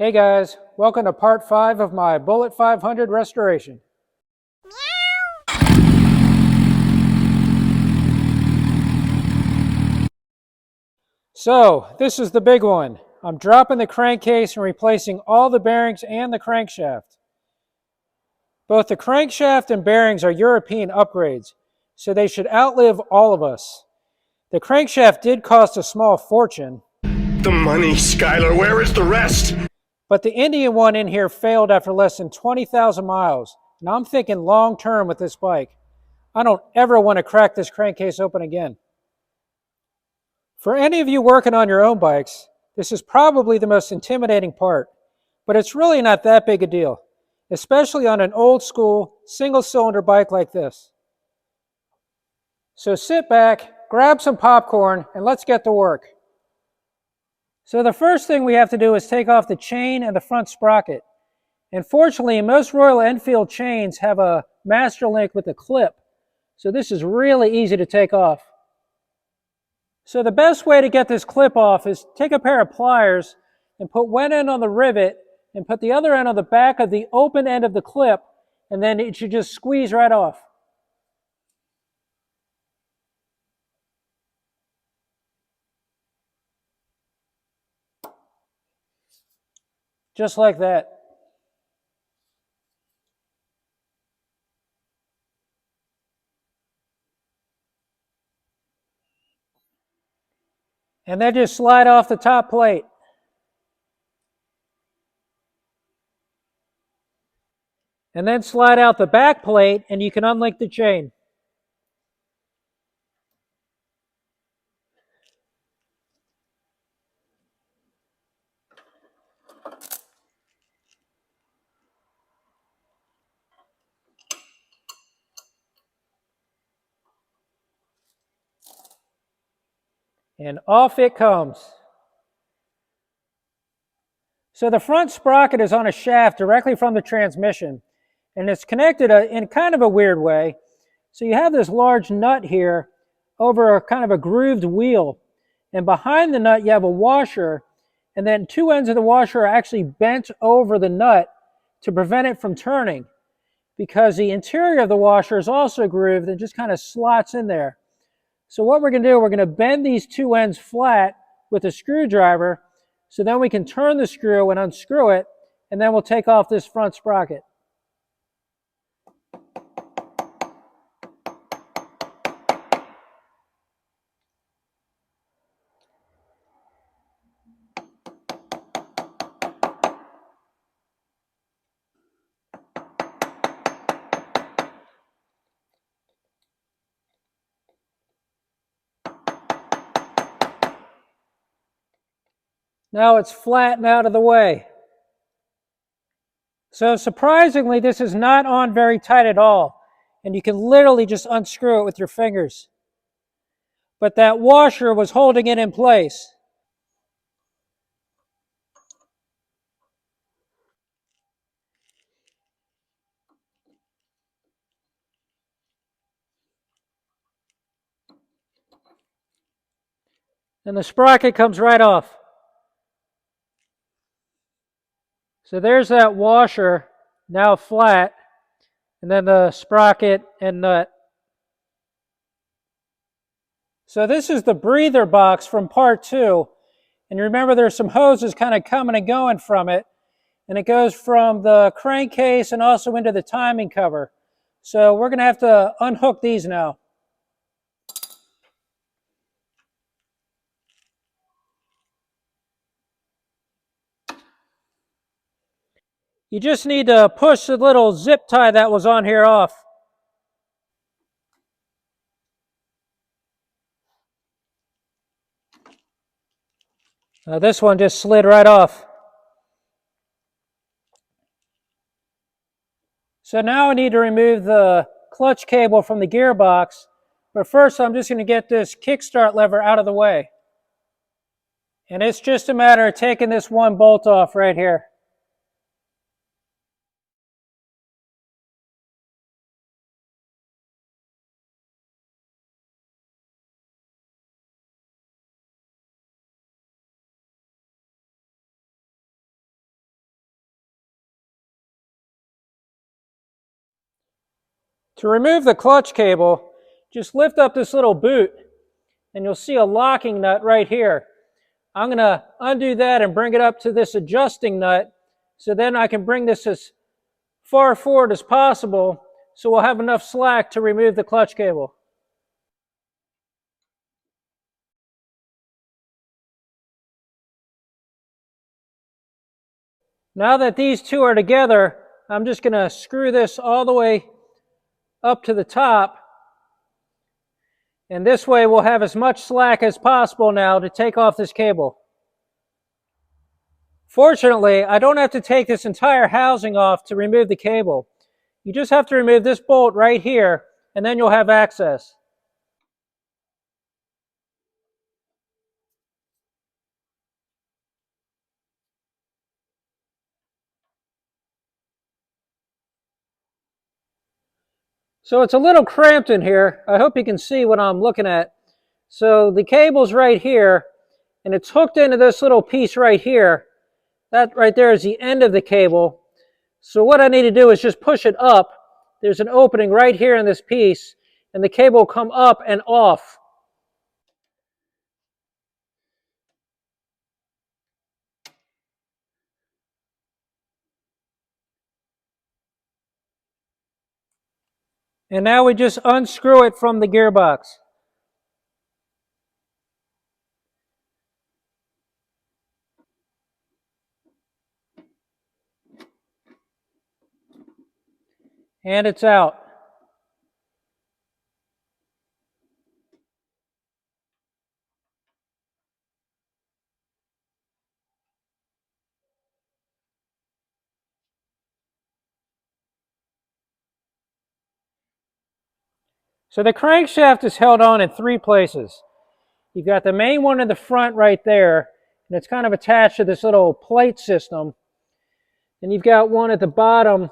Hey guys, welcome to part 5 of my Bullet 500 restoration. So, this is the big one. I'm dropping the crankcase and replacing all the bearings and the crankshaft. Both the crankshaft and bearings are European upgrades, so they should outlive all of us. The crankshaft did cost a small fortune. The money, Skylar, where is the rest? But the Indian one in here failed after less than 20,000 miles, and I'm thinking long term with this bike. I don't ever want to crack this crankcase open again. For any of you working on your own bikes, this is probably the most intimidating part, but it's really not that big a deal, especially on an old school single-cylinder bike like this. So sit back, grab some popcorn, and let's get to work. So the first thing we have to do is take off the chain and the front sprocket. And fortunately, most Royal Enfield chains have a master link with a clip, so this is really easy to take off. So the best way to get this clip off is take a pair of pliers and put one end on the rivet and put the other end on the back of the open end of the clip, and then it should just squeeze right off. Just like that. And then just slide off the top plate. And then slide out the back plate and you can unlink the chain. And off it comes. So the front sprocket is on a shaft directly from the transmission, and it's connected in kind of a weird way. So you have this large nut here over a kind of a grooved wheel, and behind the nut you have a washer, and then two ends of the washer are actually bent over the nut to prevent it from turning, because the interior of the washer is also grooved and just kind of slots in there. So what we're going to do, we're going to bend these two ends flat with a screwdriver, so then we can turn the screw and unscrew it, and then we'll take off this front sprocket. Now it's flat and out of the way. So surprisingly, this is not on very tight at all, and you can literally just unscrew it with your fingers. But that washer was holding it in place. And the sprocket comes right off. So there's that washer, now flat, and then the sprocket and nut. So this is the breather box from part 2. And remember, there's some hoses kind of coming and going from it. And it goes from the crankcase and also into the timing cover. So we're going to have to unhook these now. You just need to push the little zip tie that was on here off. This one just slid right off. So now I need to remove the clutch cable from the gearbox. But first I'm just going to get this kickstart lever out of the way. And it's just a matter of taking this one bolt off right here. To remove the clutch cable, just lift up this little boot and you'll see a locking nut right here. I'm going to undo that and bring it up to this adjusting nut so then I can bring this as far forward as possible so we'll have enough slack to remove the clutch cable. Now that these two are together, I'm just going to screw this all the way up to the top. And this way we'll have as much slack as possible now to take off this cable. Fortunately, I don't have to take this entire housing off to remove the cable. You just have to remove this bolt right here, and then you'll have access. So it's a little cramped in here. I hope you can see what I'm looking at. So the cable's right here, and it's hooked into this little piece right here. That right there is the end of the cable. So what I need to do is just push it up. There's an opening right here in this piece, and the cable will come up and off. And now we just unscrew it from the gearbox. And it's out. So the crankshaft is held on in three places. You've got the main one in the front right there, and it's kind of attached to this little plate system. And you've got one at the bottom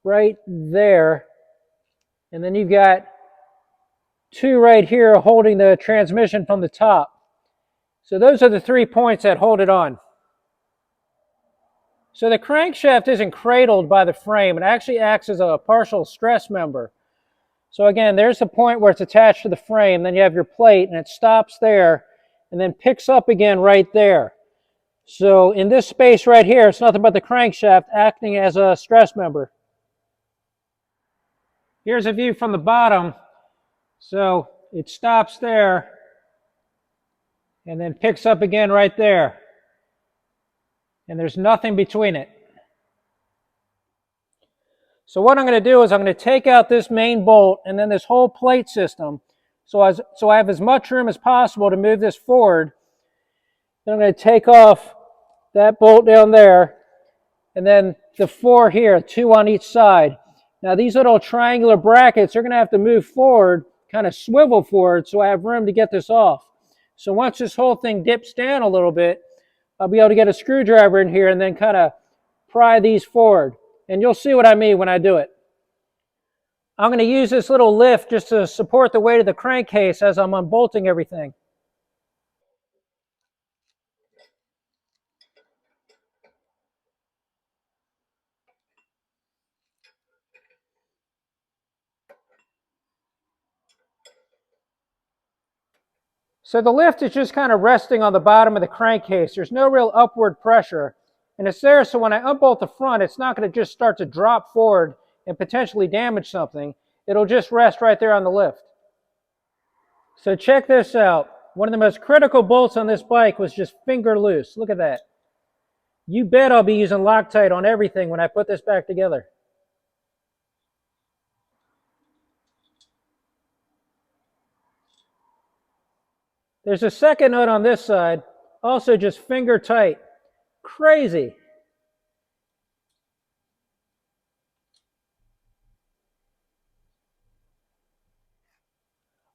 right there. And then you've got two right here holding the transmission from the top. So those are the 3 points that hold it on. So the crankshaft isn't cradled by the frame. It actually acts as a partial stress member. So again, there's the point where it's attached to the frame. Then you have your plate, and it stops there and then picks up again right there. So in this space right here, it's nothing but the crankshaft acting as a stress member. Here's a view from the bottom. So it stops there and then picks up again right there. And there's nothing between it. So what I'm going to do is I'm going to take out this main bolt and then this whole plate system so I have as much room as possible to move this forward. Then I'm going to take off that bolt down there and then the 4 here, 2 on each side. Now these little triangular brackets are going to have to move forward, kind of swivel forward so I have room to get this off. So once this whole thing dips down a little bit, I'll be able to get a screwdriver in here and then kind of pry these forward. And you'll see what I mean when I do it. I'm going to use this little lift just to support the weight of the crankcase as I'm unbolting everything. So the lift is just kind of resting on the bottom of the crankcase. There's no real upward pressure. And it's there so when I unbolt the front, it's not going to just start to drop forward and potentially damage something. It'll just rest right there on the lift. So check this out. One of the most critical bolts on this bike was just finger loose. Look at that. You bet I'll be using Loctite on everything when I put this back together. There's a second nut on this side, also just finger tight. Crazy.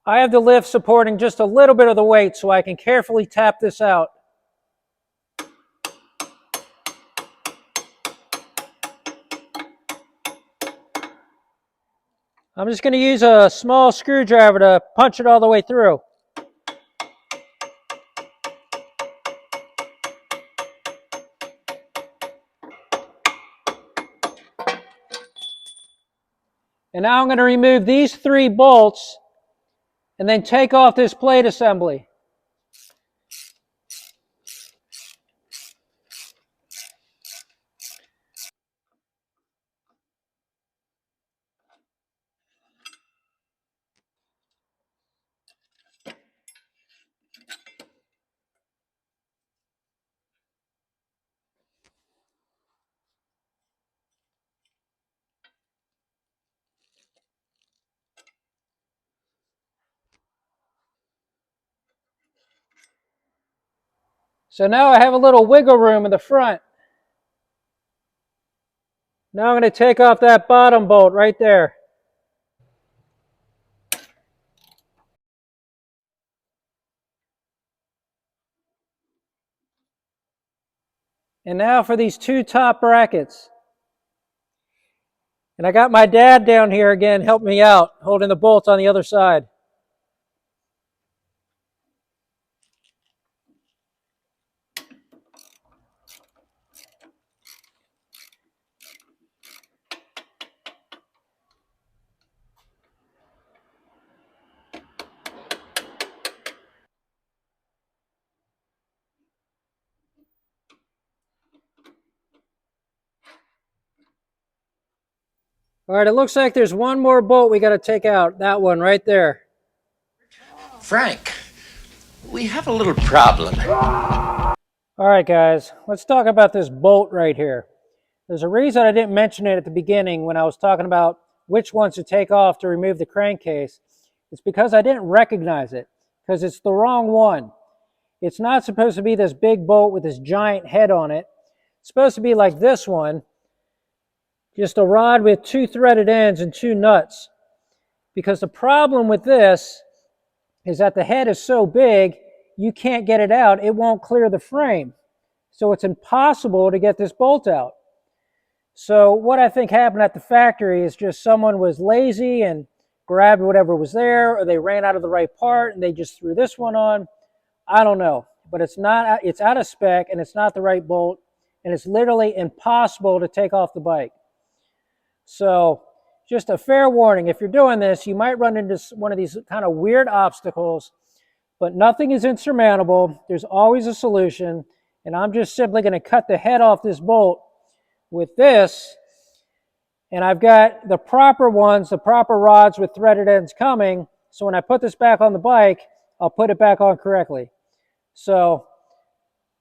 I have the lift supporting just a little bit of the weight so I can carefully tap this out. I'm just going to use a small screwdriver to punch it all the way through. And now I'm going to remove these 3 bolts and then take off this plate assembly. So now I have a little wiggle room in the front. Now I'm going to take off that bottom bolt right there. And now for these 2 top brackets. And I got my dad down here again, helping me out, holding the bolts on the other side. All right, it looks like there's one more bolt we got to take out. That one right there. Frank, we have a little problem. All right, guys, let's talk about this bolt right here. There's a reason I didn't mention it at the beginning when I was talking about which ones to take off to remove the crankcase. It's because I didn't recognize it, because it's the wrong one. It's not supposed to be this big bolt with this giant head on it. It's supposed to be like this one, just a rod with 2 threaded ends and 2 nuts. Because the problem with this is that the head is so big, you can't get it out. It won't clear the frame. So it's impossible to get this bolt out. So what I think happened at the factory is just someone was lazy and grabbed whatever was there, or they ran out of the right part and they just threw this one on. I don't know, but it's out of spec and it's not the right bolt, and it's literally impossible to take off the bike. So just a fair warning, if you're doing this, you might run into one of these kind of weird obstacles, but nothing is insurmountable. There's always a solution, and I'm just simply going to cut the head off this bolt with this, and I've got the proper ones, the proper rods with threaded ends coming, so when I put this back on the bike, I'll put it back on correctly. So,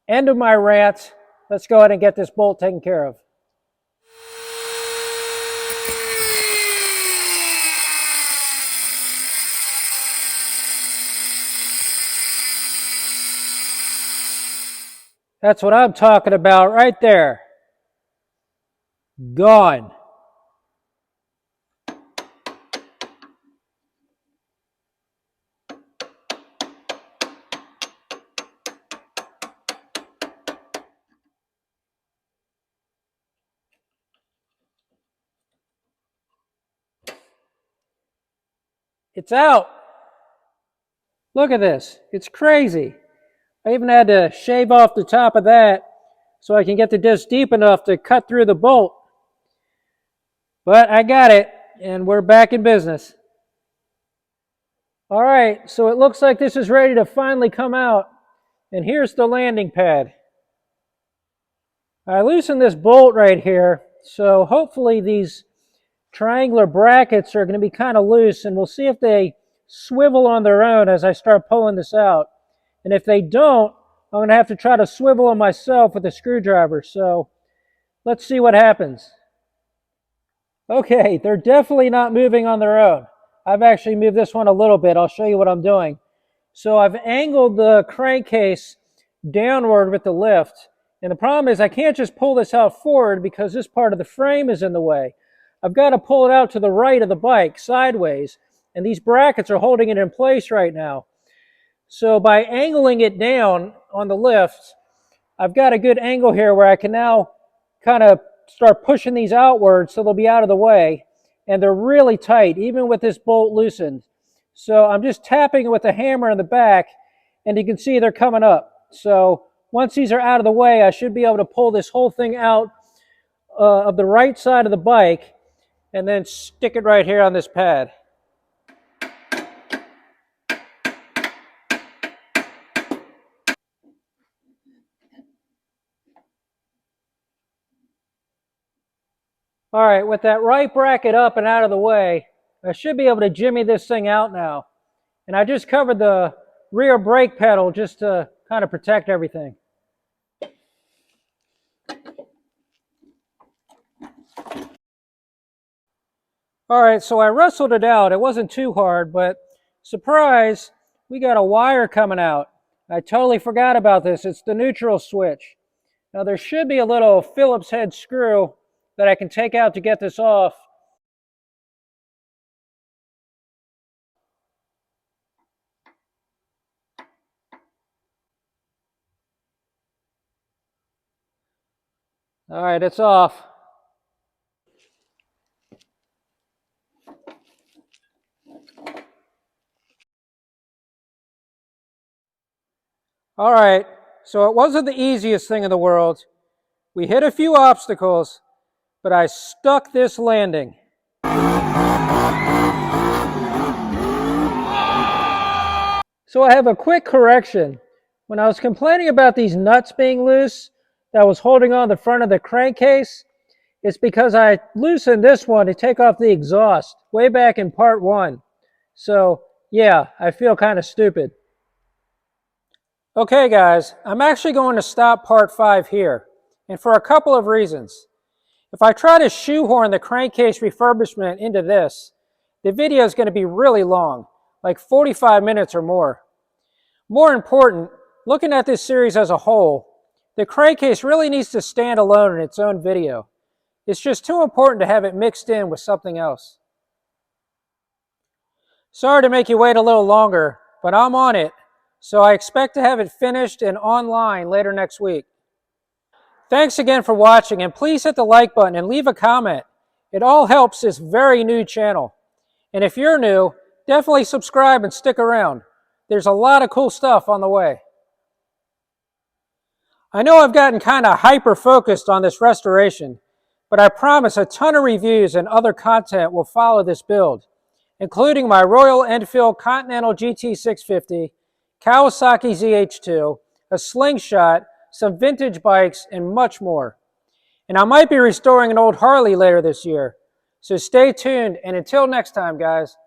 end of my rant. Let's go ahead and get this bolt taken care of. That's what I'm talking about right there. Gone. It's out. Look at this. It's crazy. I even had to shave off the top of that so I can get the disc deep enough to cut through the bolt. But I got it, and we're back in business. All right, so it looks like this is ready to finally come out. And here's the landing pad. I loosened this bolt right here, so hopefully these triangular brackets are going to be kind of loose, and we'll see if they swivel on their own as I start pulling this out. And if they don't, I'm going to have to try to swivel them myself with a screwdriver. So let's see what happens. Okay, they're definitely not moving on their own. I've actually moved this one a little bit. I'll show you what I'm doing. So I've angled the crankcase downward with the lift. And the problem is I can't just pull this out forward because this part of the frame is in the way. I've got to pull it out to the right of the bike, sideways. And these brackets are holding it in place right now. So by angling it down on the lift, I've got a good angle here where I can now kind of start pushing these outwards so they'll be out of the way. And they're really tight, even with this bolt loosened. So I'm just tapping it with a hammer in the back, and you can see they're coming up. So once these are out of the way, I should be able to pull this whole thing out of the right side of the bike. and then stick it right here on this pad. All right, with that right bracket up and out of the way, I should be able to jimmy this thing out now. And I just covered the rear brake pedal just to kind of protect everything. All right, so I wrestled it out. It wasn't too hard, but surprise, we got a wire coming out. I totally forgot about this. It's the neutral switch. Now there should be a little Phillips head screw that I can take out to get this off. All right, it's off. All right, so it wasn't the easiest thing in the world. We hit a few obstacles, but I stuck this landing. So I have a quick correction. When I was complaining about these nuts being loose that was holding on the front of the crankcase, it's because I loosened this one to take off the exhaust way back in part 1. So yeah, I feel kind of stupid. Okay guys, I'm actually going to stop part 5 here, and for a couple of reasons. If I try to shoehorn the crankcase refurbishment into this, the video is going to be really long, like 45 minutes or more. More important, looking at this series as a whole, the crankcase really needs to stand alone in its own video. It's just too important to have it mixed in with something else. Sorry to make you wait a little longer, but I'm on it, so I expect to have it finished and online later next week. Thanks again for watching, and please hit the like button and leave a comment. It all helps this very new channel. And if you're new, definitely subscribe and stick around. There's a lot of cool stuff on the way. I know I've gotten kind of hyper-focused on this restoration, but I promise a ton of reviews and other content will follow this build, including my Royal Enfield Continental GT650, Kawasaki ZH2, a slingshot, some vintage bikes, and much more. And I might be restoring an old Harley later this year. So stay tuned, and until next time, guys.